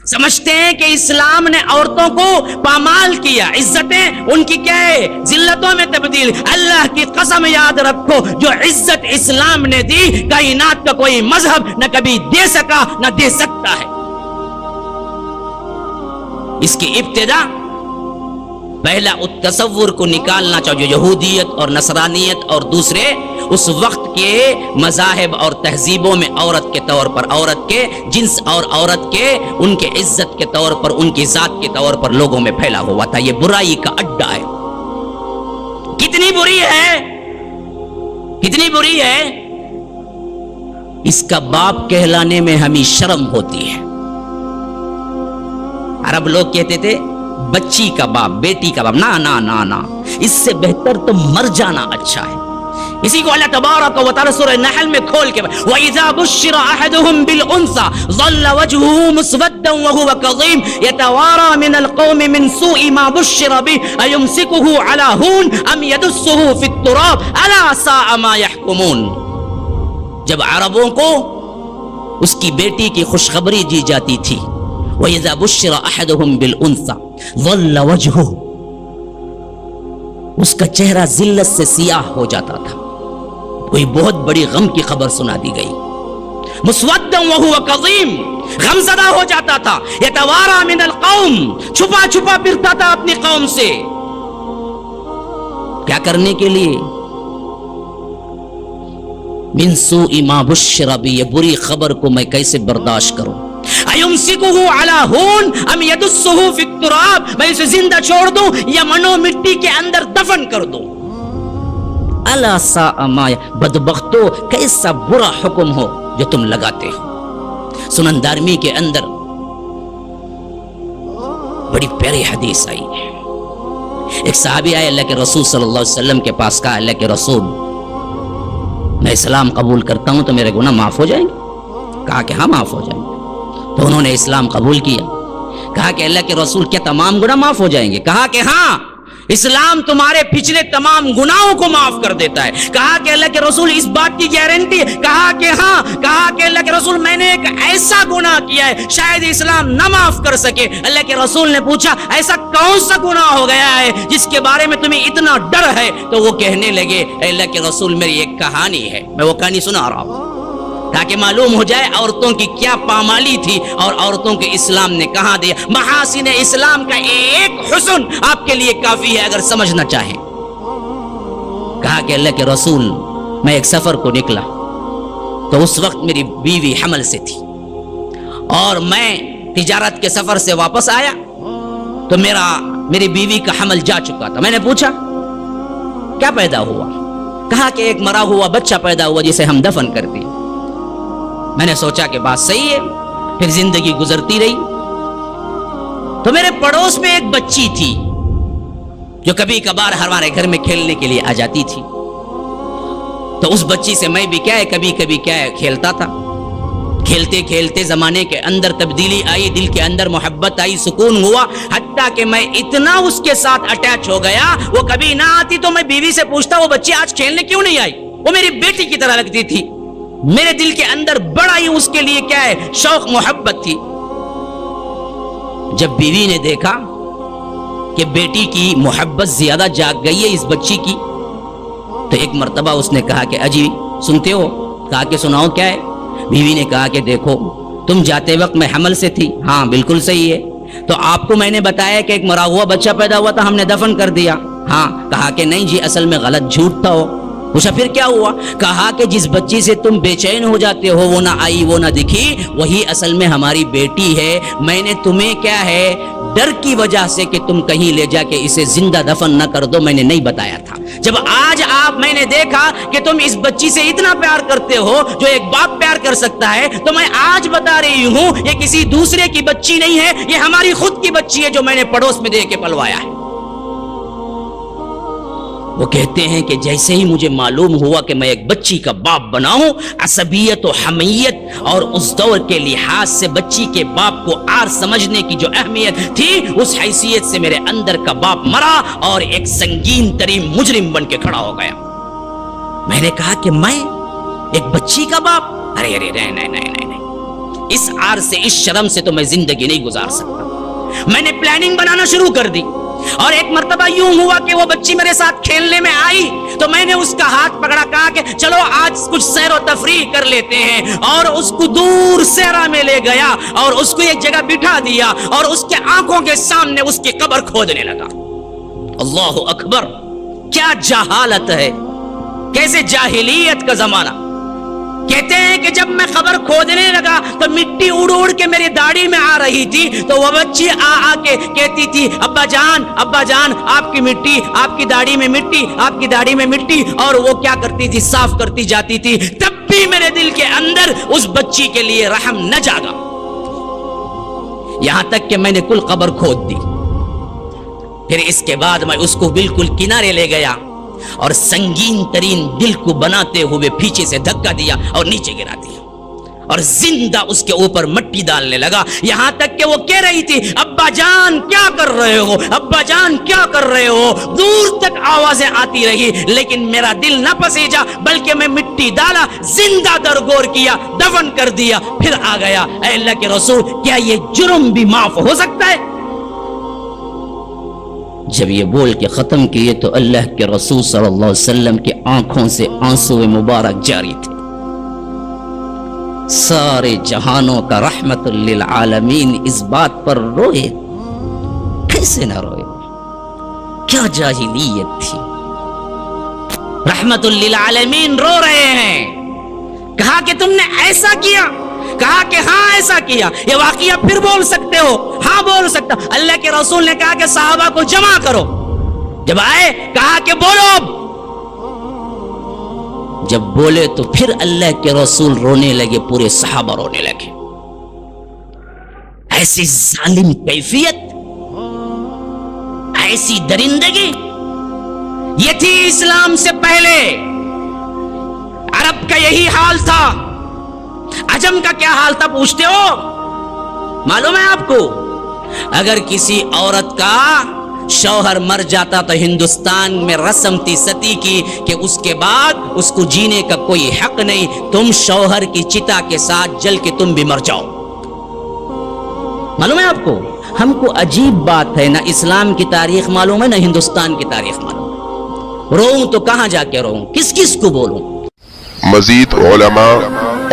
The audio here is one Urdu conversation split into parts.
سمجھتے ہیں کہ اسلام نے عورتوں کو پامال کیا، عزتیں ان کی کیا ہے، ذلتوں میں تبدیل۔ اللہ کی قسم یاد رکھو، جو عزت اسلام نے دی کائنات کا کوئی مذہب نہ کبھی دے سکا نہ دے سکتا ہے۔ اس کی ابتدا پہلا التصور کو نکالنا چاہیے، یہودیت اور نصرانیت اور دوسرے اس وقت کے مذاہب اور تہذیبوں میں عورت کے طور پر، عورت کے جنس اور عورت کے ان کے عزت کے طور پر، ان کی ذات کے طور پر لوگوں میں پھیلا ہوا تھا۔ یہ برائی کا اڈا ہے۔ کتنی بری ہے، کتنی بری ہے، اس کا باپ کہلانے میں ہمیں شرم ہوتی ہے۔ عرب لوگ کہتے تھے بچی کا باپ، بیٹی کا باپ، نا نا نا نا، اس سے بہتر تو مر جانا اچھا ہے۔ اسی کو اللہ تبارک و تعالی سورہ نحل میں کھول کے وَإِذَا بُشِّرَ أَحَدُهُمْ بِالْأُنثَى ظَلَّ وَجْهُهُ مُسْوَدًّا وَهُوَ كَظِيمٌ يَتَوَارَى مِنَ الْقَوْمِ مِنْ سُوءِ مَا بُشِّرَ بِهِ أَيُمْسِكُهُ عَلَى هُونٍ أَمْ يَدُسُّهُ فِي التُّرَابِ أَلَا سَاءَ مَا يَحْكُمُونَ۔ جب عربوں کو اس کی بیٹی کی خوشخبری دی جاتی تھی، وَإِذَا بُشِّرَ أَحَدُهُمْ بِالْأُنثَى ظَلَّ وَجْهُهُ، اس کا چہرہ ذلت سے سیاہ ہو جاتا تھا، کوئی بہت بڑی غم کی خبر سنا دی گئی، مُسْوَدًّا وَهُوَ كَظِيمٌ، غمزدہ ہو جاتا تھا، يَتَوَارَى مِنَ الْقَوْمِ، چھپا چھپا پھرتا تھا اپنی قوم سے، کیا کرنے کے لیے، مِن سُوءِ مَا بُشِّرَ بِهِ، یہ بری خبر کو میں کیسے برداشت کروں، ایمسکہ علی ہون ام یدسہ فی التراب، میں اسے زندہ چھوڑ دوں یا منو مٹی کے اندر دفن کر دوں۔ الا ساء ما، بدبختو کیسا برا حکم ہو جو تم لگاتے ہو۔ سنن دارمی کے اندر بڑی پیاری حدیث آئی ہے، ایک صحابی آئے اللہ کے رسول صلی اللہ علیہ وسلم کے پاس، کہا اللہ کے رسول میں اسلام قبول کرتا ہوں تو میرے گناہ معاف ہو جائیں گے؟ کہا کہ ہاں معاف ہو جائیں گے۔ تو انہوں نے اسلام قبول کیا، کہا کہ اللہ کے رسول کیا تمام گناہ معاف ہو جائیں گے؟ کہا کہ ہاں، اسلام تمہارے پچھلے تمام گناہوں کو معاف کر دیتا ہے۔ کہا کہ اللہ کے رسول اس بات کی گارنٹی ہے؟ کہا کہ ہاں۔ کہا کہ اللہ کے رسول میں نے ایک ایسا گناہ کیا ہے شاید اسلام نہ معاف کر سکے۔ اللہ کے رسول نے پوچھا ایسا کون سا گناہ ہو گیا ہے جس کے بارے میں تمہیں اتنا ڈر ہے؟ تو وہ کہنے لگے اے اللہ کے رسول میری ایک کہانی ہے، میں وہ کہانی سنا رہا ہوں تاکہ معلوم ہو جائے عورتوں کی کیا پامالی تھی اور عورتوں کے اسلام نے کہاں دیا۔ محاسن اسلام کا ایک حسن آپ کے لیے کافی ہے اگر سمجھنا چاہیں۔ کہا کہ اللہ کے رسول میں ایک سفر کو نکلا تو اس وقت میری بیوی حمل سے تھی اور میں تجارت کے سفر سے واپس آیا تو میری بیوی کا حمل جا چکا تھا۔ میں نے پوچھا کیا پیدا ہوا؟ کہا کہ ایک مرا ہوا بچہ پیدا ہوا جسے ہم دفن کر دی۔ میں نے سوچا کہ بات صحیح ہے، پھر زندگی گزرتی رہی تو میرے پڑوس میں ایک بچی تھی جو کبھی کبھار ہمارے گھر میں کھیلنے کے لیے آ جاتی تھی، تو اس بچی سے میں بھی کیا ہے کبھی کبھی کیا ہے کھیلتا تھا۔ کھیلتے کھیلتے زمانے کے اندر تبدیلی آئی، دل کے اندر محبت آئی، سکون ہوا، حتیٰ کہ میں اتنا اس کے ساتھ اٹیچ ہو گیا، وہ کبھی نہ آتی تو میں بیوی سے پوچھتا وہ بچی آج کھیلنے کیوں نہیں آئی؟ وہ میری بیٹی کی طرح لگتی تھی، میرے دل کے اندر بڑا ہی اس کے لیے کیا ہے شوق محبت تھی۔ جب بیوی نے دیکھا کہ بیٹی کی محبت زیادہ جاگ گئی ہے اس بچی کی، تو ایک مرتبہ اس نے کہا کہ اجی سنتے ہو؟ کہا کہ سناؤ کیا ہے؟ بیوی نے کہا کہ دیکھو تم جاتے وقت میں حمل سے تھی، ہاں بالکل صحیح ہے، تو آپ کو میں نے بتایا کہ ایک مرا ہوا بچہ پیدا ہوا تھا، ہم نے دفن کر دیا، ہاں۔ کہا کہ نہیں جی اصل میں غلط جھوٹ تھا وہ۔ پوچھا پھر کیا ہوا؟ کہا کہ جس بچی سے تم بے چین ہو جاتے ہو وہ نہ آئی وہ نہ دکھی، وہی اصل میں ہماری بیٹی ہے۔ میں نے تمہیں کیا ہے ڈر کی وجہ سے کہ تم کہیں لے جا کے اسے زندہ دفن نہ کر دو میں نے نہیں بتایا تھا۔ جب آج میں نے دیکھا کہ تم اس بچی سے اتنا پیار کرتے ہو جو ایک باپ پیار کر سکتا ہے، تو میں آج بتا رہی ہوں یہ کسی دوسرے کی بچی نہیں ہے، یہ ہماری خود کی بچی ہے جو میں نے پڑوس میں دے کے پلوایا ہے۔ وہ کہتے ہیں کہ جیسے ہی مجھے معلوم ہوا کہ میں ایک بچی کا باپ بنا ہوں، عصبیت و حمیت اور اس دور کے لحاظ سے بچی کے باپ کو آر سمجھنے کی جو اہمیت تھی، اس حیثیت سے میرے اندر کا باپ مرا اور ایک سنگین ترین مجرم بن کے کھڑا ہو گیا۔ میں نے کہا کہ میں ایک بچی کا باپ؟ ارے نہیں، اس عار سے، اس شرم سے تو میں زندگی نہیں گزار سکتا. میں نے پلاننگ بنانا شروع کر دی، اور ایک مرتبہ یوں ہوا کہ وہ بچی میرے ساتھ کھیلنے میں آئی تو میں نے اس کا ہاتھ پکڑا، کہا کہ چلو آج کچھ سیر و تفریح کر لیتے ہیں، اور اس کو دور صحرا میں لے گیا اور اس کو ایک جگہ بٹھا دیا اور اس کے آنکھوں کے سامنے اس کی قبر کھودنے لگا. اللہ اکبر، کیا جہالت ہے، کیسے جاہلیت کا زمانہ. کہتے ہیں کہ جب میں قبر کھودنے لگا تو مٹی اڑ اڑ کے میری داڑھی میں آ رہی تھی، تو وہ بچی آ کے کہتی تھی ابا جان آپ کی مٹی، آپ کی داڑھی میں مٹی، آپ کی داڑھی میں مٹی، اور وہ کیا کرتی تھی، صاف کرتی جاتی تھی. تب بھی میرے دل کے اندر اس بچی کے لیے رحم نہ جاگا، یہاں تک کہ میں نے کل قبر کھود دی. پھر اس کے بعد میں اس کو بالکل کنارے لے گیا اور سنگین ترین دل کو بناتے ہوئے پیچھے سے دھکا دیا اور نیچے گرا دیا، اور زندہ اس کے اوپر مٹی ڈالنے لگا، یہاں تک کہ وہ کہہ رہی تھی ابا جان کیا کر رہے ہو، ابا جان کیا کر رہے ہو. دور تک آوازیں آتی رہی لیکن میرا دل نہ پسیجا، بلکہ میں مٹی ڈالا، زندہ درگور کیا، دفن کر دیا، پھر آ گیا. اے اللہ کے رسول، کیا یہ جرم بھی معاف ہو سکتا ہے؟ جب یہ بول کے ختم کیے تو اللہ کے رسول صلی اللہ علیہ وسلم کی آنکھوں سے آنسو مبارک جاری تھے. سارے جہانوں کا رحمت للعالمین اس بات پر روئے، کیسے نہ روئے، کیا جاہلیت تھی. رحمت للعالمین رو رہے ہیں. کہا کہ تم نے ایسا کیا، کہا کہ ہاں ایسا کیا. یہ واقعہ پھر بول سکتے ہو؟ ہاں بول سکتا. اللہ کے رسول نے کہا کہ صحابہ کو جمع کرو. جب آئے کہا کہ بولو. جب بولے تو پھر اللہ کے رسول رونے لگے، پورے صحابہ رونے لگے. ایسی ظالم کیفیت، ایسی درندگی، یہ تھی اسلام سے پہلے. عرب کا یہی حال تھا. عجم کا کیا حال تھا پوچھتے ہو؟ معلوم ہے آپ کو؟ اگر کسی عورت کا شوہر مر جاتا تو ہندوستان میں رسم تھی ستی کی کہ اس کے بعد اس کو جینے کا کوئی حق نہیں، تم شوہر کی چتا کے ساتھ جل کے تم بھی مر جاؤ. معلوم ہے آپ کو؟ ہم کو عجیب بات ہے، نہ اسلام کی تاریخ معلوم ہے، نہ ہندوستان کی تاریخ معلوم ہے. روؤں تو کہاں جا کے روؤں، کس کس کو بولوں؟ مزید علماء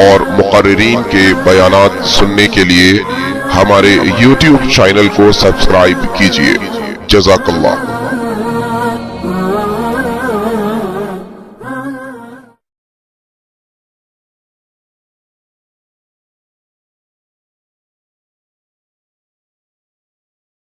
اور مقررین کے بیانات سننے کے لیے ہمارے YouTube چینل کو سبسکرائب کیجیے. جزاک اللہ.